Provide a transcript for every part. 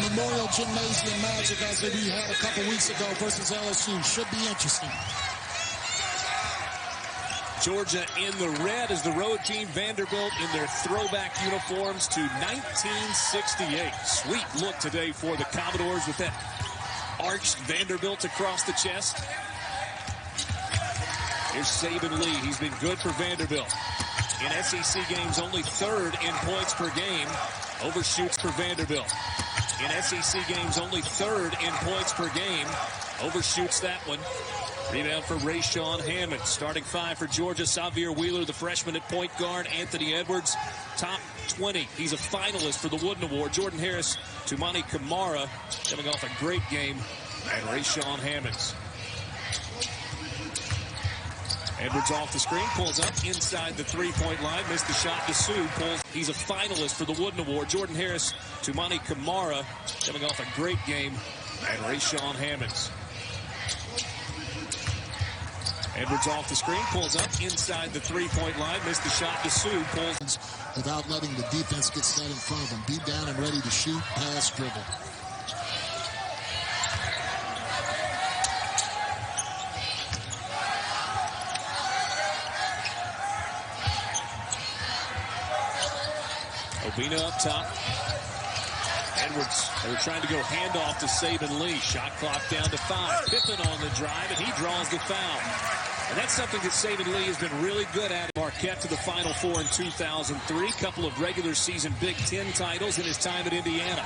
Memorial Gymnasium Magic as we had a couple weeks ago versus LSU. Should be interesting. Georgia in the red as the road team. Vanderbilt in their throwback uniforms to 1968. Sweet look today for the Commodores with that arched Vanderbilt across the chest. Here's Saben Lee. He's been good for Vanderbilt. In SEC games, only third in points per game. Overshoots for Vanderbilt. In SEC games, only third in points per game. Overshoots that one. Rebound for Rayshawn Hammond. Starting five for Georgia. Xavier Wheeler, the freshman at point guard. Anthony Edwards, top 20. He's a finalist for the Wooden Award. Jordan Harris, Tumani Kamara, coming off a great game. And Rayshawn Hammonds. Edwards off the screen, pulls up inside the three-point line. Missed the shot to Sue. Pulls. He's a finalist for the Wooden Award. Jordan Harris, Tumani Kamara, coming off a great game. And Rayshawn Hammonds. Edwards off the screen, pulls up inside the three-point line. Missed the shot to Sue. Pulls. Without letting the defense get set in front of him. Be down and ready to shoot, pass, dribble. Obina up top. Edwards, they were trying to go handoff to Saben Lee. Shot clock down to 5. Pippen on the drive, and he draws the foul. And that's something that Saben Lee has been really good at. Marquette to the Final Four in 2003. Couple of regular season Big Ten titles in his time at Indiana.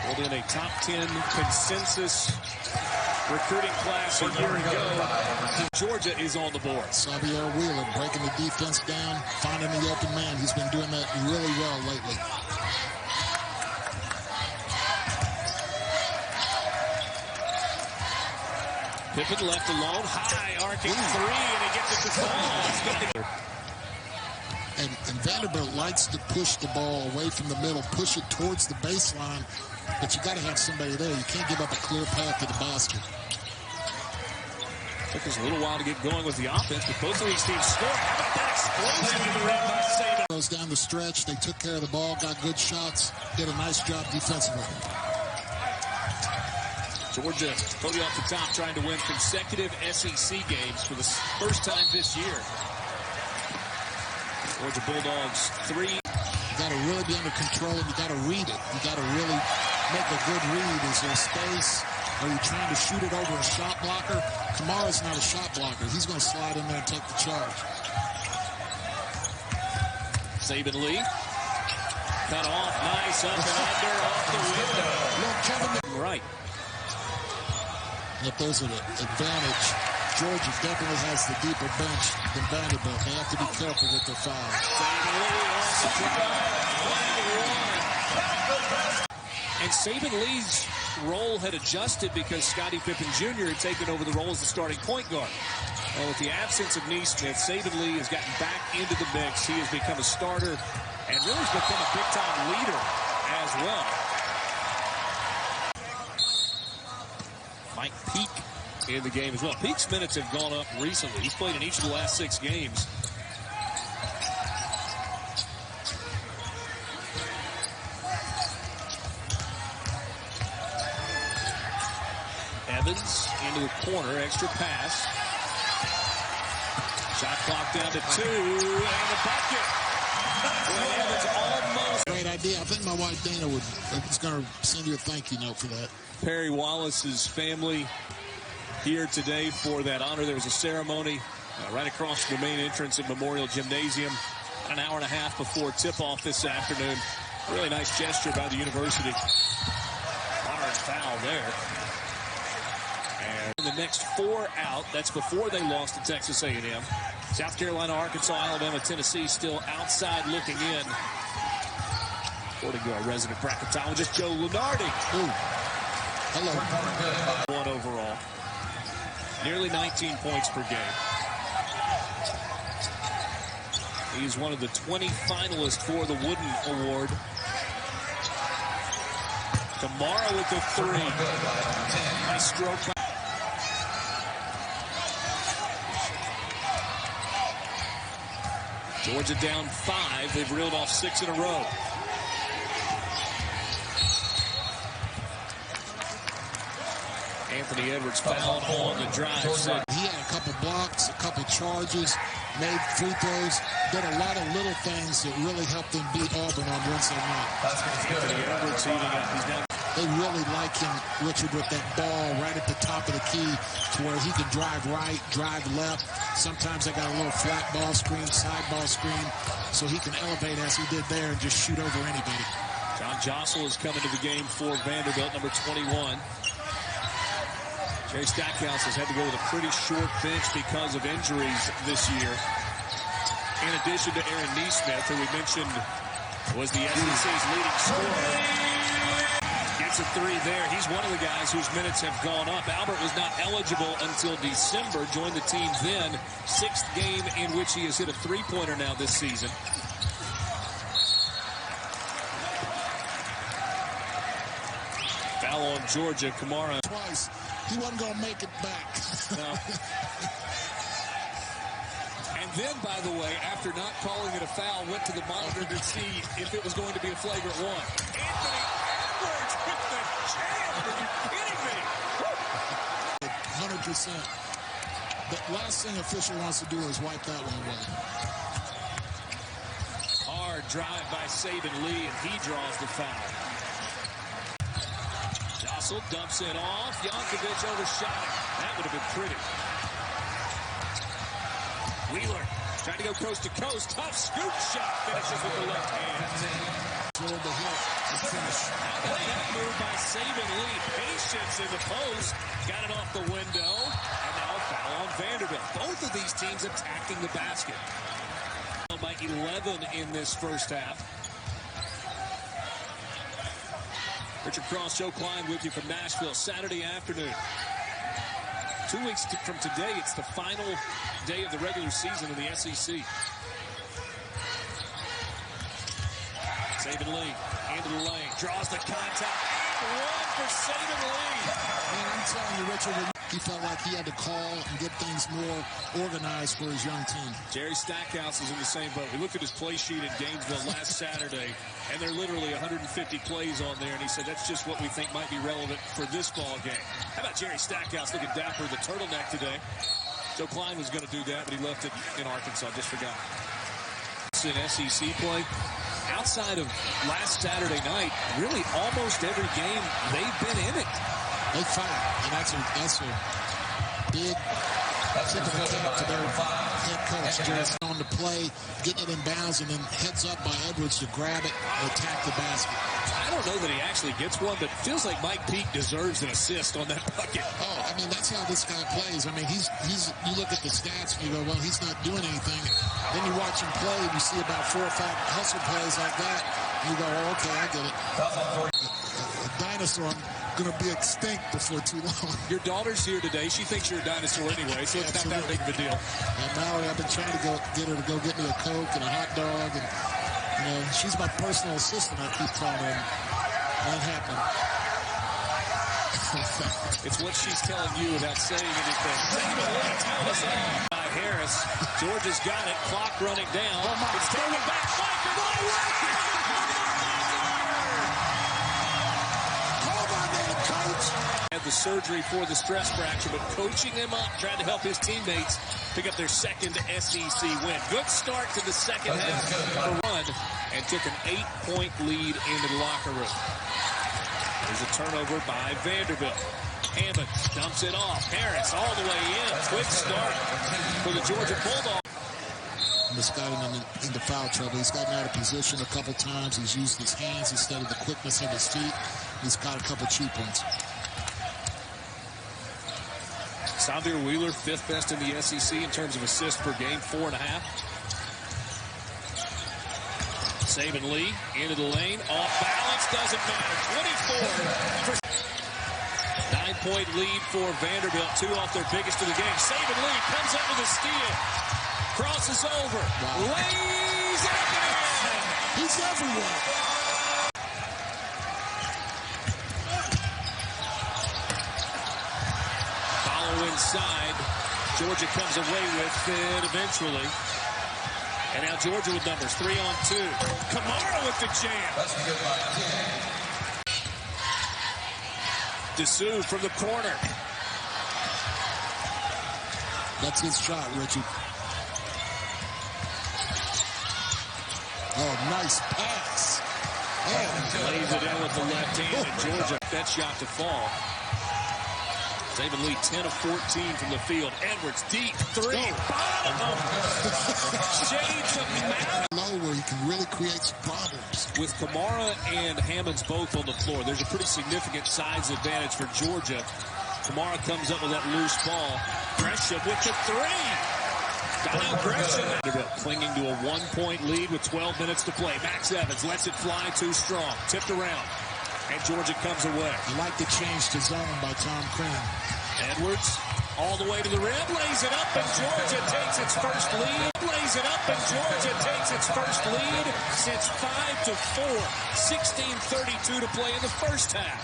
Pulled in a top 10 consensus recruiting class a year ago. Georgia is on the board. Xavier Wheeler breaking the defense down, finding the open man. He's been doing that really well lately. Pippen left alone, high arcing three, and he gets it to fall. And Vanderbilt likes to push the ball away from the middle, push it towards the baseline, but you got to have somebody there. You can't give up a clear path to the basket. Took us a little while to get going with the offense, but both of these teams scored. How about that explosion in the red by Saben? Goes down the stretch. They took care of the ball, got good shots, did a nice job defensively. Georgia, told you off the top, trying to win consecutive SEC games for the first time this year. Georgia Bulldogs 3. You got to really be under control, and you got to read it. You got to really make a good read. Is there space? Are you trying to shoot it over a shot blocker? Kamara's not a shot blocker. He's going to slide in there and take the charge. Saben Lee. Cut off. Nice. Up and under. Off the window. Look, Kevin. Right. If there's an advantage, Georgia definitely has the deeper bench than Vanderbilt. They have to be careful with their fouls. Saben Lee off the drive. And Saben Lee's role had adjusted because Scottie Pippen Jr. had taken over the role as the starting point guard. Well, with the absence of Neesmith, Saben Lee has gotten back into the mix. He has become a starter and really has become a big-time leader as well. Mike Peak in the game as well. Peak's minutes have gone up recently. He's played in each of the last 6 games. Evans into the corner, extra pass. Shot clock down to 2, and the bucket. Well, Evans almost. Great idea. I think my wife Dana was going to send you a thank you note for that. Perry Wallace's family here today for that honor. There was a ceremony right across from the main entrance at Memorial Gymnasium an hour and a half before tip-off this afternoon. A really nice gesture by the university. Hard foul there. And the next 4 out, that's before they lost to Texas A&M. South Carolina, Arkansas, Alabama, Tennessee still outside looking in. According to our resident bracketologist, Joe Lunardi. Ooh. Hello. 1 overall. Nearly 19 points per game. He's one of the 20 finalists for the Wooden Award. Kamara with the 3. Nice stroke. Georgia down 5. They've reeled off 6 in a row. Anthony Edwards fouled on the drive. He had a couple blocks, a couple charges, made free throws, did a lot of little things that really helped them beat Auburn on Wednesday night. Anthony Edwards heating up. He's down. They really like him, Richard, with that ball right at the top of the key to where he can drive right, drive left. Sometimes they got a little flat ball screen, side ball screen, so he can elevate as he did there and just shoot over anybody. John Jostle is coming to the game for Vanderbilt, number 21. Jerry Stackhouse has had to go with a pretty short bench because of injuries this year. In addition to Aaron Neesmith, who we mentioned was the SEC's leading scorer. Gets a three there. He's one of the guys whose minutes have gone up. Albert was not eligible until December. Joined the team then. 6th game in which he has hit a three-pointer now this season. Foul on Georgia. Kamara. Twice. He wasn't going to make it back. No. And then, by the way, after not calling it a foul, went to the monitor to see if it was going to be a flagrant one. Anthony Edwards with the jam. Are you kidding me? 100%. The last thing official wants to do is wipe that one away. Hard drive by Saben Lee, and he draws the foul. Jostle dumps it off. Yankovic overshot it. That would have been pretty. Wheeler trying to go coast to coast. Tough scoop shot. Finishes with the left hand. Toward the hip and finish. How about that move by Saben Lee? Patience in the post. Got it off the window. And now a foul on Vanderbilt. Both of these teams attacking the basket. By 11 in this first half. Richard Cross, Joe Klein with you from Nashville. Saturday afternoon. 2 weeks from today, it's the final day of the regular season in the SEC. Saben Lee into the lane, draws the contact, and one for Saben Lee. Man, I'm telling you, Richard, he felt like he had to call and get things more organized for his young team. Jerry Stackhouse is in the same boat. We looked at his play sheet in Gainesville last Saturday, and there are literally 150 plays on there, and he said that's just what we think might be relevant for this ball game. How about Jerry Stackhouse looking dapper, the turtleneck today? Joe Klein was going to do that, but he left it in Arkansas. Just forgot. In SEC play, outside of last Saturday night, really almost every game they've been in it. They fight, and that's a big tip of the cap to their head coach. Just on the play, getting it in bounds, and then heads up by Edwards to grab it and attack the basket. I don't know that he actually gets one, but it feels like Mike Peake deserves an assist on that bucket. Oh, I mean, that's how this guy plays. I mean, he's you look at the stats and you go, well, he's not doing anything. Then you watch him play, and you see about 4 or 5 hustle plays like that, and you go, oh, okay, I get it. A dinosaur going to be extinct before too long. Your daughter's here today. She thinks you're a dinosaur anyway, so it's not that big of a deal. And Mallory, I've been trying to get her to go get me a Coke and a hot dog, and you know, she's my personal assistant. I keep calling her. Ain't happening. It's what she's telling you without saying anything. By Harris. Georgia's got it. Clock running down. It's taken back. Had the surgery for the stress fracture, but coaching him up, trying to help his teammates pick up their second SEC win. Good start to the second half for run, and took an 8-point lead into the locker room. There's a turnover by Vanderbilt. Hammond dumps it off. Harris all the way in. Quick start for the Georgia Bulldogs. He's gotten into foul trouble. He's gotten out of position a couple times. He's used his hands instead of the quickness of his feet. He's got a couple cheap ones. Xavier Wheeler, 5th best in the SEC in terms of assists per game, 4.5. Saben Lee into the lane, off balance, doesn't matter. 24 for 9-point lead for Vanderbilt, 2 off their biggest of the game. Saben Lee comes up with a steal, crosses over, lays it in. He's everywhere. Inside, Georgia comes away with it eventually. And now Georgia with numbers, 3 on 2. Kamara with the jam. Dessou from the corner. That's his shot, Richard. Oh, nice pass. Lays it in with the left hand, and Georgia that shot to fall. Saben Lee 10 of 14 from the field. Edwards deep three. Bottom. Shades of Mountain. Low where he can really create some problems. With Kamara and Hammonds both on the floor, there's a pretty significant size advantage for Georgia. Kamara comes up with that loose ball. Gresham with the three. Got out Gresham. Vanderbilt clinging to a 1-point lead with 12 minutes to play. Max Evans lets it fly too strong. Tipped around. And Georgia comes away. I like the change to zone by Tom Crean. Edwards all the way to the rim. Lays it up and Georgia takes its first lead. Lays it up and Georgia takes its first lead since 5-4. 16:32 to play in the first half.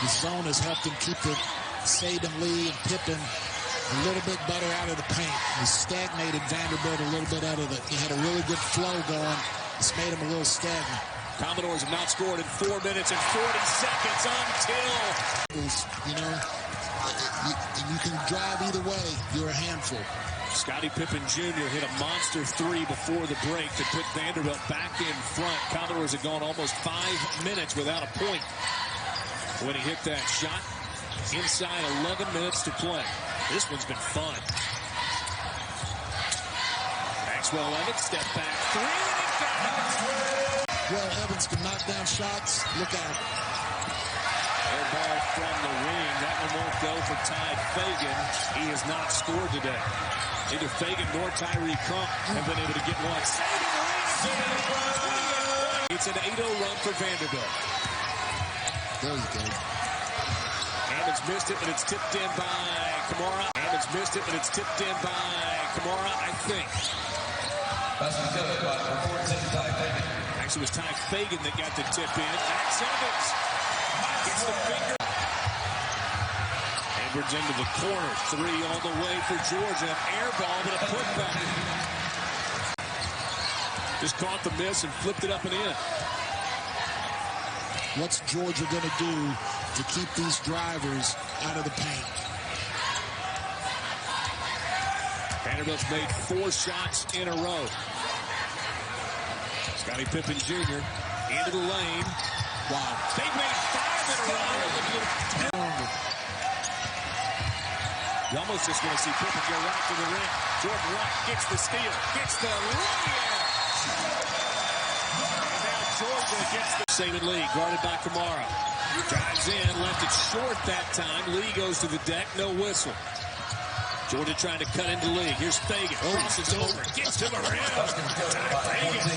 The zone has helped him keep the Saben Lee and Pippen a little bit better out of the paint. He stagnated Vanderbilt a little bit out of the. He had a really good flow going. It's made him a little stagnant. Commodores have not scored in 4 minutes and 40 seconds until. You know, you can drive either way. You're a handful. Scottie Pippen Jr. hit a monster three before the break to put Vanderbilt back in front. Commodores have gone almost 5 minutes without a point when he hit that shot. Inside 11 minutes to play. This one's been fun. Maxwell Evans, step back three. Well, Evans can knock down shots. Look out. Air ball from the wing. That one won't go for Ty Fagan. He has not scored today. Neither Fagan nor Tyree Crump have been able to get one. It's an 8-0 run for Vanderbilt. There you go. Hammonds missed it, but it's tipped in by Kamara. Hammonds missed it, but it's tipped in by Kamara, I think. Actually, it was Ty Fagan that got the tip in. Max Evans gets the finger. Edwards into the corner. Three all the way for Georgia. Air ball, but a putback. Just caught the miss and flipped it up and in. What's Georgia going to do to keep these drivers out of the paint? Vanderbilt's made 4 shots in a row. Scottie Pippen Jr. into the lane. Wow. They've made 5 in a row. You almost just want to see Pippen go right to the rim. Jordan Wright gets the steal, gets the lay-in. And now Georgia gets the Saben Lee, guarded by Kamara. Drives in, left it short that time. Lee goes to the deck, no whistle. Georgia trying to cut into Lee. Here's Fagan. Crosses over. Gets to the rim. Fagan.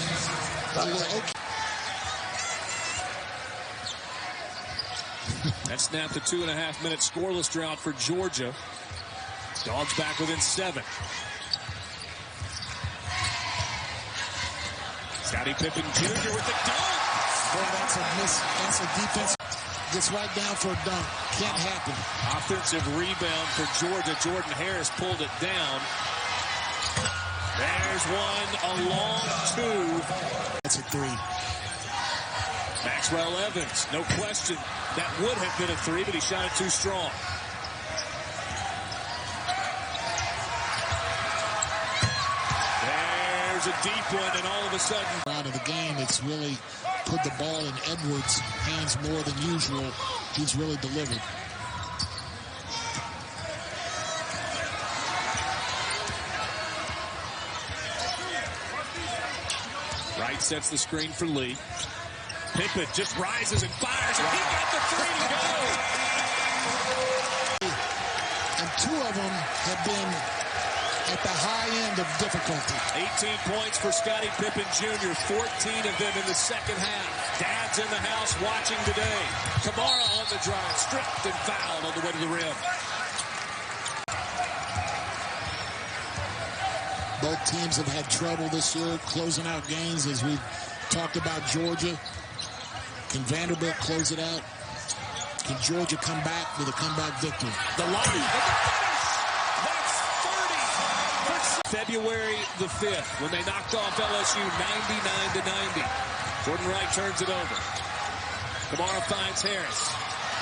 That snapped the 2.5-minute scoreless drought for Georgia. Dogs back within 7. Scottie Pippen Jr. with the dunk. Boy, that's a miss. That's a defense. Gets right down for a dunk. Can't happen. Offensive rebound for Georgia. Jordan Harris pulled it down. There's one, a long 2. That's a 3. Maxwell Evans, no question. That would have been a 3, but he shot it too strong. There's a deep one, and all of a sudden... Out of the game, it's really put the ball in Edwards' hands more than usual. He's really delivered. Wright sets the screen for Lee. Pippen just rises and fires, and he got the 3 to go. And 2 of them have been at the high end of difficulty. 18 points for Scottie Pippen Jr., 14 of them in the second half. Dad's in the house watching today. Kamara on the drive, stripped and fouled on the way to the rim. Both teams have had trouble this year closing out games, as we've talked about Georgia. Can Vanderbilt close it out? Can Georgia come back with a comeback victory? The line. That's 30. February the 5th, when they knocked off LSU 99-90. Jordan Wright turns it over. Kamara finds Harris.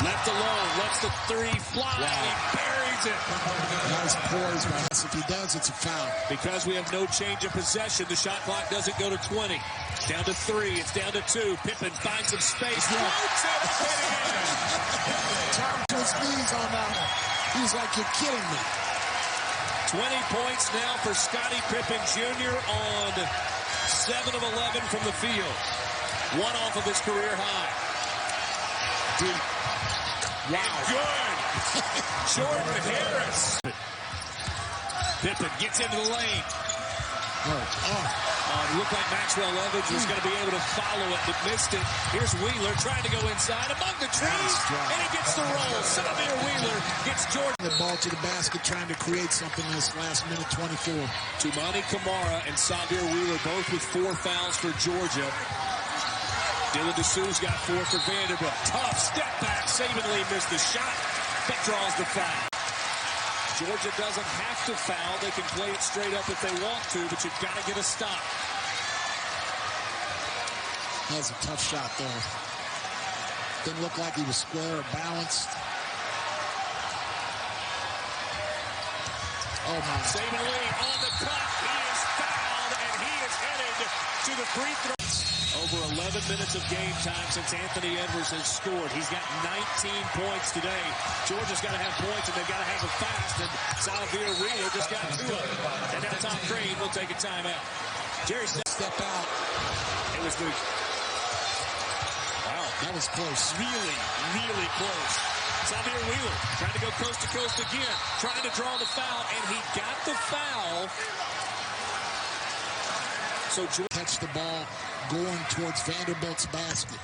Left alone, lets the three fly, and buries it. Nice poise by us. If he does, it's a foul. Because we have no change of possession, the shot clock doesn't go to 20. It's down to 3, it's down to 2. Pippen finds some space, floats it up and in. Turned to his knees on that one. He was like, you're kidding me. 20 points now for Scottie Pippen Jr. on 7 of 11 from the field. One off of his career high. Deep. Wow. Good. Jordan Harris. Pippen gets into the lane. It looked like Maxwell Levis was going to be able to follow it, but missed it. Here's Wheeler trying to go inside among the trees, and he gets the roll. Saben Wheeler gets Jordan. The ball to the basket, trying to create something in this last minute 24. Tumani Kamara and Saben Wheeler both with 4 fouls for Georgia. Dylan DeSouza got 4 for Vanderbilt. Tough step back. Saben Lee missed the shot, but draws the foul. Georgia doesn't have to foul. They can play it straight up if they want to, but you've got to get a stop. That was a tough shot there. Didn't look like he was square or balanced. Oh my. Saben Lee on the cut. He is fouled, and he is headed to the free throw. Over 11 minutes of game time since Anthony Edwards has scored. He's got 19 points today. Georgia's got to have points, and they've got to have them fast. And Saben Wheeler just got 2 of them. And now Tom Crane will take a timeout. Jerry Step out. It was the... Wow. That was close. Really, really close. Saben Wheeler trying to go coast to coast again. Trying to draw the foul, and he got the foul. So Georgia catch the ball going towards Vanderbilt's basket.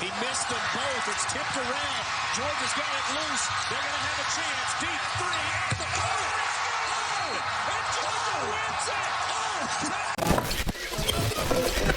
He missed them both. It's tipped around. Georgia's got it loose. They're going to have a chance. Deep 3 and the ball. And Georgia wins it.